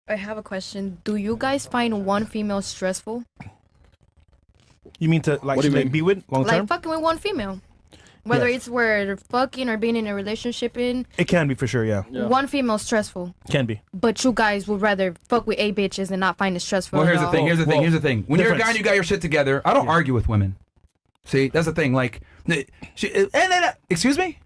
I have a question. Do you guys find one female stressful? You mean to be with long term? Like fucking with one female. Whether it's where they're fucking or being in a relationship in. It can be for sure, yeah. One female stressful. Can be. But you guys would rather fuck with 8 bitches and not find it stressful. Well, here's the thing. When you're a guy and you got your shit together, I don't argue with women. See, that's the thing. Like, excuse me?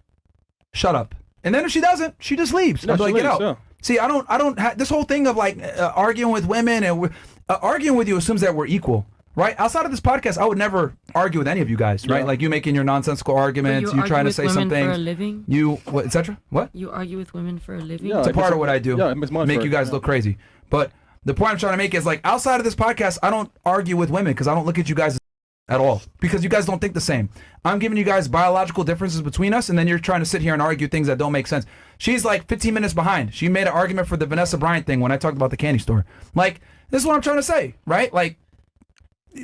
Shut up. And then if she doesn't, she just leaves. I'm like, get out. Yeah. See, I don't this whole thing of like arguing with women and arguing with you assumes that we're equal. Right? Outside of this podcast, I would never argue with any of you guys, right? Like you making your nonsensical arguments, you trying to say something. For a living? You, what, etc.? What? You argue with women for a living? Yeah, it's a part of what I do. Yeah, make you guys look crazy. But the point I'm trying to make is like outside of this podcast, I don't argue with women because I don't look at you guys at all because you guys don't think the same. I'm giving you guys biological differences between us, and then you're trying to sit here and argue things that don't make sense. She's like 15 minutes behind. She made an argument for the Vanessa Bryant thing when I talked about the candy store. Like, this is what I'm trying to say, right? Like,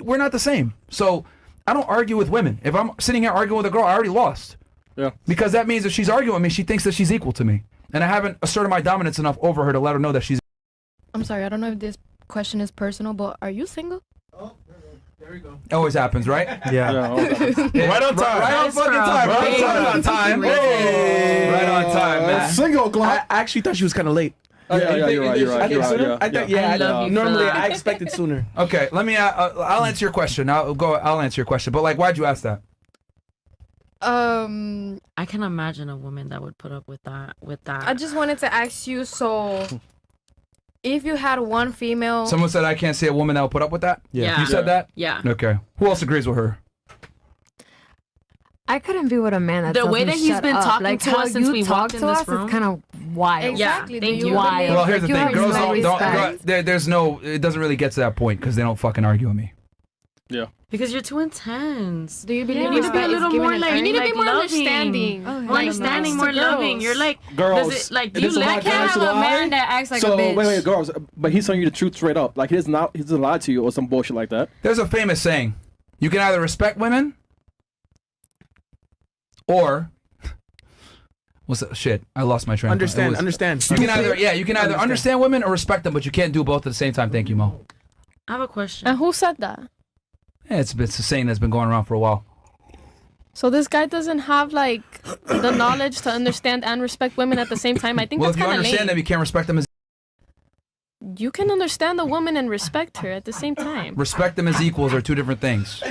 we're not the same. So I don't argue with women. If I'm sitting here arguing with a girl, I already lost. Yeah. Because that means if she's arguing with me, she thinks that she's equal to me. And I haven't asserted my dominance enough over her to let her know that she's... I'm sorry, I don't know if this question is personal, but are you single? Oh, there we go. It always happens, right? Yeah. Right on time. Right on fucking time. Right on time. Right on time, man. Single o'clock. I actually thought she was kind of late. You're right. Normally I expected sooner. Okay, let me. I'll answer your question. I'll answer your question. But like, why'd you ask that? I can imagine a woman that would put up with that. I just wanted to ask you. So, if you had one female, Someone said I can't see a woman that will put up with that. Yeah. You said that. Yeah. Okay. Who else agrees with her? I couldn't be with a man that the way that he's been talking like to us since we walked in this room is kind of wild. Exactly. Yeah, thank you. Wild. Well, here's the thing. Girls don't respect. there's no. It doesn't really get to that point because they don't fucking argue with me. Yeah. Because you're too intense. do you believe You need to be a little more like you need to be more loving. understanding. More understanding, more loving. You're like girls. Does it, like This you is like my can't have a man that acts like a bitch. Wait, girls. But he's telling you the truth straight up. Like he doesn't lie to you or some bullshit like that. There's a famous saying: you can either respect women, or what's that? Shit, I lost my train. Understand. You can either understand women or respect them, but you can't do both at the same time. Thank you, Mo. I have a question. And who said that? Yeah, it's a saying that's been going around for a while. So this guy doesn't have like the knowledge to understand and respect women at the same time. I think Well, that's if you kind of understand lame. them, you can't respect them as You can understand the woman and respect her at the same time. respect them as equals are two different things.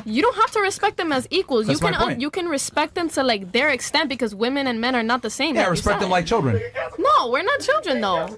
You don't have to respect them as equals. That's you my can point. you can respect them to like their extent because women and men are not the same. Yeah, like you respect said. them like children. No, we're not children though.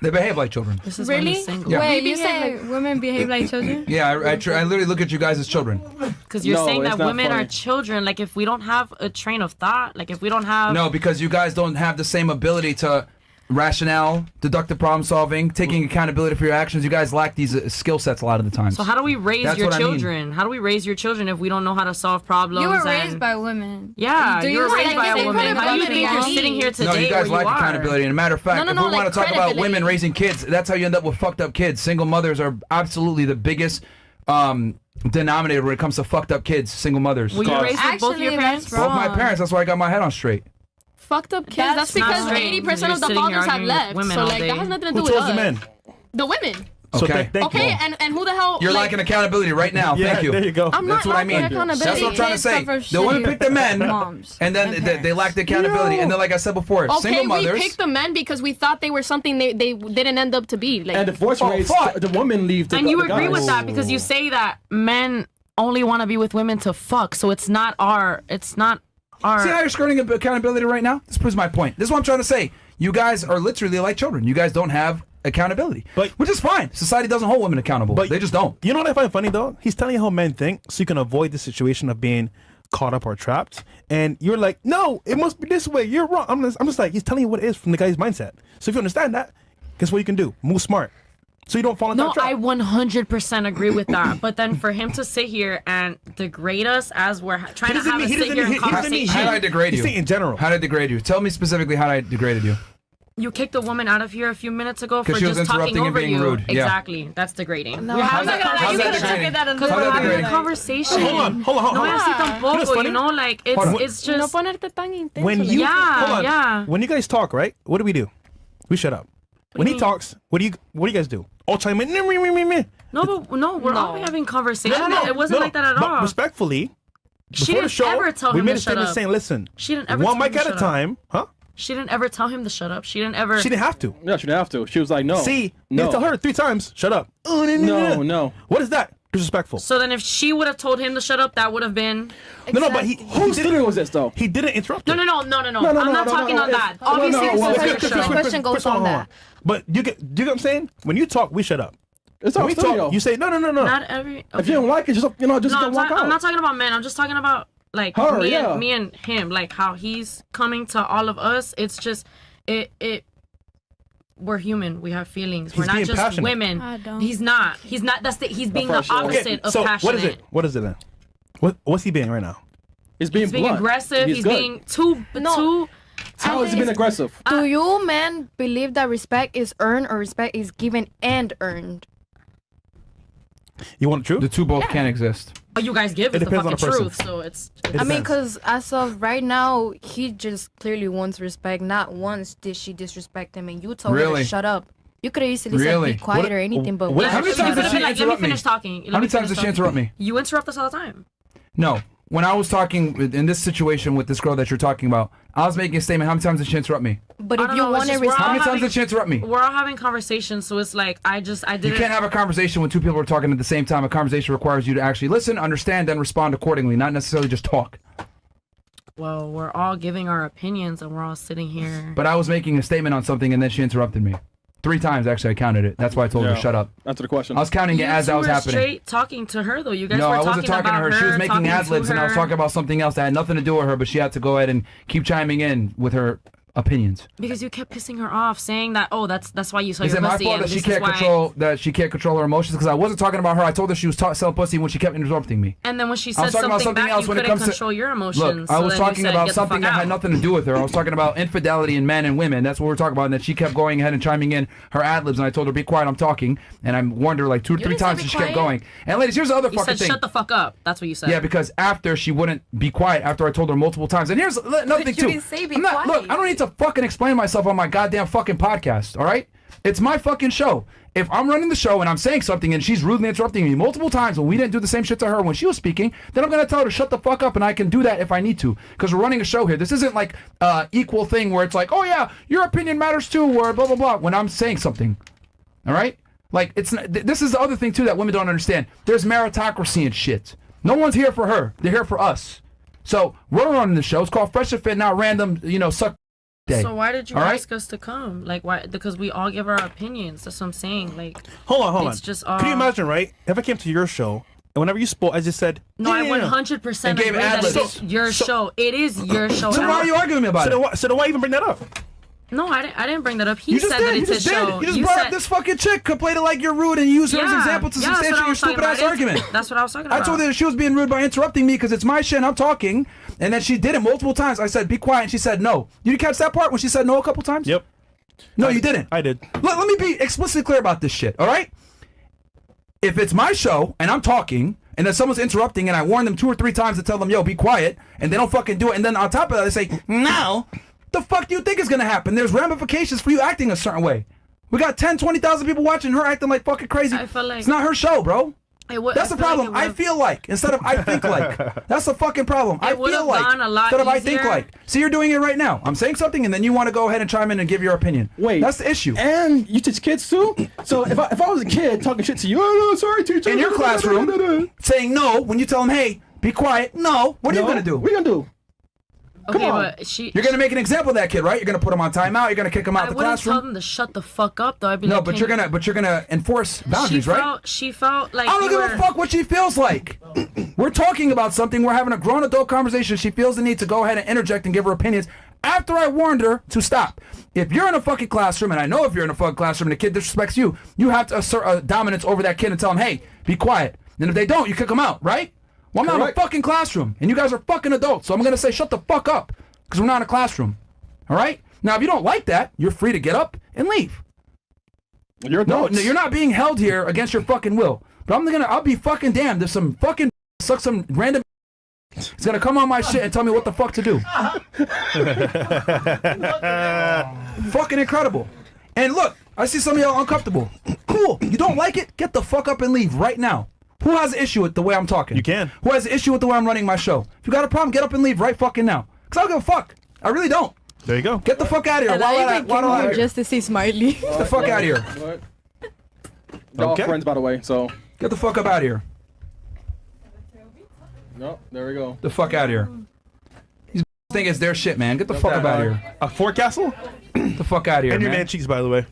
They behave like children. This is when Really? he's single. Yeah. Wait, You you said, say like, women behave like children? Yeah, I literally look at you guys as children. Because you're No, saying it's that not women funny. are children. Like if we don't have a train of thought, like if we don't have No, because you guys don't have the same ability to rationale, deductive problem solving, taking accountability for your actions. You guys lack these skill sets a lot of the time. So how do we raise That's your what I mean. children? How do we raise your children if we don't know how to solve problems? You were and- raised by women. Yeah, Do you were you raised like by the a same woman. How do you credibility think you're as sitting me? here today No, you guys where lack you are? accountability. And a matter of fact, No, if no, we want like to talk about credibility. women raising kids, that's how you end up with fucked up kids. Single mothers are absolutely the biggest denominator when it comes to fucked up kids. Single mothers. Were you raised with both of your Actually, parents? that's Both my wrong. parents. That's why I got my head on straight. Fucked up kids. That's That's not because straight. 80% of the You're sitting here fathers have arguing with left. women So all like day. that has nothing to do Who with chose us. the men? The women. So Okay. thank you. Okay, and who the hell? You're like, lacking accountability right now. Yeah, Thank you. there you go. I'm That's not what I lacking mean. accountability. That's what I'm trying to say. Kids The women suffer pick the men, moms and then and they parents. lack the accountability. And then, like I said before, Okay, single we mothers. picked the men because we thought they were something they didn't end up to be. Like, And divorce rates, fuck. the women leave the And you the agree guys. with that because you say that men only want to be with women to fuck. So it's not our. See how you're skirting accountability right now? This proves my point. This is what I'm trying to say. You guys are literally like children. You guys don't have accountability, which is fine. Society doesn't hold women accountable. They just don't. You know what I find funny though? He's telling you how men think, so you can avoid the situation of being caught up or trapped. And you're like, no, it must be this way. You're wrong. I'm just like, he's telling you what it is from the guy's mindset. So if you understand that, guess what you can do? Move smart, so you don't fall into No, that trap. I 100% agree with that. But then for him to sit here and degrade us as we're trying to have a sit here and conversation. How did I degrade you? He's saying in general. How did I degrade you? Tell me specifically how I degraded you. You kicked a woman out of here a few minutes ago for 'Cause she was just talking interrupting and over being you. rude. Yeah. Exactly. That's degrading. No, We're How's having that- a how's that conversation. degrading? Because How's we're that having a degrading? conversation. Hold on. No me así You know what's tampoco, funny? you know, like Hold on. it's no just ponerte tan intenso. When like, you Yeah, hold on. yeah. When you guys talk, right? What do? We shut up. When he talks, what do you guys do? All chime in. No, we're all having conversation. It wasn't like that at all. But respectfully, she before didn't the show, ever tell we him made to a shut statement up. saying, listen, She didn't ever one tell him mic to at a shut time, huh? She didn't ever tell him to shut up. She didn't ever. She didn't have to. No, she didn't have to. She was like, no. See, no. you tell her 3 times, shut up. No. What is that? Disrespectful. So then if she would have told him to shut up, that would have been... No, but whose studio was this, though? He didn't interrupt her. No. I'm not talking on that. Obviously, this is her show. question goes on that. But you get what I'm saying? When you talk, we shut up. It's our When we studio. talk, you say, no. Not every... Okay. If you don't like it, just No, walk out. I'm not talking about men. I'm just talking about, like, Her, me and him. Like, how he's coming to all of us. It's just... We're human. We have feelings. We're not being just passionate. women. I don't. He's not. He's being the opposite of so passionate. what is it then? What's he being right now? He's being He's being blunt. aggressive. He's good. being too... How is he being aggressive? Do you men believe that respect is earned or respect is given and earned? You want the truth? The two both can't exist. What you guys give is the depends on fucking the person. truth. So it's I mean, because as of right now, he just clearly wants respect. Not once did she disrespect him, and you told her Really? to shut up. You could have easily Really? said be quiet or anything, but what- How many times did she let me interrupt me? finish talking. How many times did she interrupt me? You interrupt us all the time. No. When I was talking in this situation with this girl that you're talking about, I was making a statement. How many times did she interrupt me? But I if don't you know, it's want to just we're all How many respect, times did she interrupt me? We're all having conversations, so it's like I You didn't. can't have a conversation when two people are talking at the same time. A conversation requires you to actually listen, understand, and respond accordingly, not necessarily just talk. Well, we're all giving our opinions, and we're all sitting here. But I was making a statement on something, and then she interrupted me. 3 times, actually, I counted it. That's why I told her to shut up. Answer the question. I was counting it You as two that was were happening. straight talking to her though. You guys No, were I wasn't talking to about her. She was making talking ad libs, to and I was her. talking about something else that had nothing to do with her, but she had to go ahead and keep chiming in with her opinions. Because you kept pissing her off, saying that that's why you saw Is your it my pussy. fault and that she this is can't why- control her emotions? Because I wasn't talking about her. I told her she was selling pussy when she kept interrupting me. And then when she I said was talking about something something back, else you when it couldn't comes to control your emotions. Look, I so was then you talking said, about "Get the something fuck that had out." nothing to do with her. I was talking about infidelity in men and women. That's what we're talking about. And that she kept going ahead and chiming in her ad libs, and I told her, "Be quiet, I'm talking." And I warned her like 2 or 3 didn't say times, be and she kept quiet. going. And ladies, here's the other You fucking said thing. shut the fuck up. That's what you said. Yeah, because after she wouldn't be quiet after I told her multiple times. And here's another thing you too. didn't say be I'm not, quiet. look, I don't need to fucking explain myself on my goddamn fucking podcast, all right? It's my fucking show. If I'm running the show and I'm saying something and she's rudely interrupting me multiple times when we didn't do the same shit to her when she was speaking, then I'm gonna tell her to shut the fuck up, and I can do that if I need to. Because we're running a show here. This isn't like equal thing where it's like, oh yeah, your opinion matters too, or blah blah blah when I'm saying something. All right? Like it's this is the other thing too that women don't understand. There's meritocracy and shit. No one's here for her. They're here for us. So we're running the show. It's called Fresh and Fit, not random, suck day. So why did you All right? ask us to come? Like why? Because we all give our opinions. That's what I'm saying. Like Hold on. It's just, Can you imagine, right? If I came to your show and whenever you spoke, I just said, no, I 100% And agree gave that ad-libs. it's your show. It is your show. So why are you arguing with me about it? So then why even bring that up? No, I didn't bring that up. He You just said did. that You it's his just did. show. You just brought up this fucking chick, complained like you're rude, and used her as an example to substantiate your stupid ass argument. That's what I was talking I about. told her that she was being rude by interrupting me because it's my shit and I'm talking, and then she did it multiple times. I said, be quiet, and she said no. You didn't catch that part when she said no a couple times? Yep. No, you didn't. I did. Let me be explicitly clear about this shit, all right? If it's my show and I'm talking, and then someone's interrupting, and I warn them 2 or 3 times to tell them, yo, be quiet, and they don't fucking do it, and then on top of that, they say, no, the fuck do you think is gonna happen? There's ramifications for you acting a certain way. We got 10, 20,000 people watching her acting like fucking crazy. I feel like it's not her show, bro. That's the problem. Like I feel like instead of I think like. That's the fucking problem. I would've feel like gone a lot instead of I think easier. like. See, you're doing it right now. I'm saying something, and then you want to go ahead and chime in and give your opinion. Wait. That's the issue. And you teach kids too? So if I was a kid talking shit to you, oh no, sorry teacher. In your classroom, saying no when you tell them, hey, be quiet. No. What are you gonna do? What are you gonna do? okay, Come on. but You're gonna make an example of that kid, right? You're gonna put him on timeout. You're gonna kick him out I the wouldn't tell classroom. them to shut the fuck up though. I'd be No, like, but you're gonna enforce boundaries, right? She felt like I don't you give were... a fuck what she feels like. We're talking about something. We're having a grown adult conversation. She feels the need to go ahead and interject and give her opinions after I warned her to stop. If you're in a fucking classroom, and I know if you're in a fucking classroom and the kid disrespects you, you have to assert a dominance over that kid and tell him, hey, be quiet. And if they don't, you kick them out, right? Well, I'm not in a Correct. fucking classroom, and you guys are fucking adults, so I'm gonna say shut the fuck up, because we're not in a classroom. All right? Now, if you don't like that, you're free to get up and leave. You're No, adults. you're not being held here against your fucking will. But I'll be fucking damned if some fucking suck some random is gonna come on my shit and tell me what the fuck to do. Fucking incredible. And look, I see some of y'all uncomfortable. Cool. You don't like it? Get the fuck up and leave right now. Who has an issue with the way I'm talking? You can. Who has an issue with the way I'm running my show? If you got a problem, get up and leave right fucking now. Because I don't give a fuck. I really don't. There you go. Get the fuck out of here. And I even came here just to see Smiley. Get the fuck out of here. Y'all Okay. friends, by the way, so. Get the fuck up out of here. No, there we go. The fuck out of here. These think it's their shit, man. Get the fuck up out of here. A forecastle? Get the fuck out of here, And your man. man cheeks, by the way.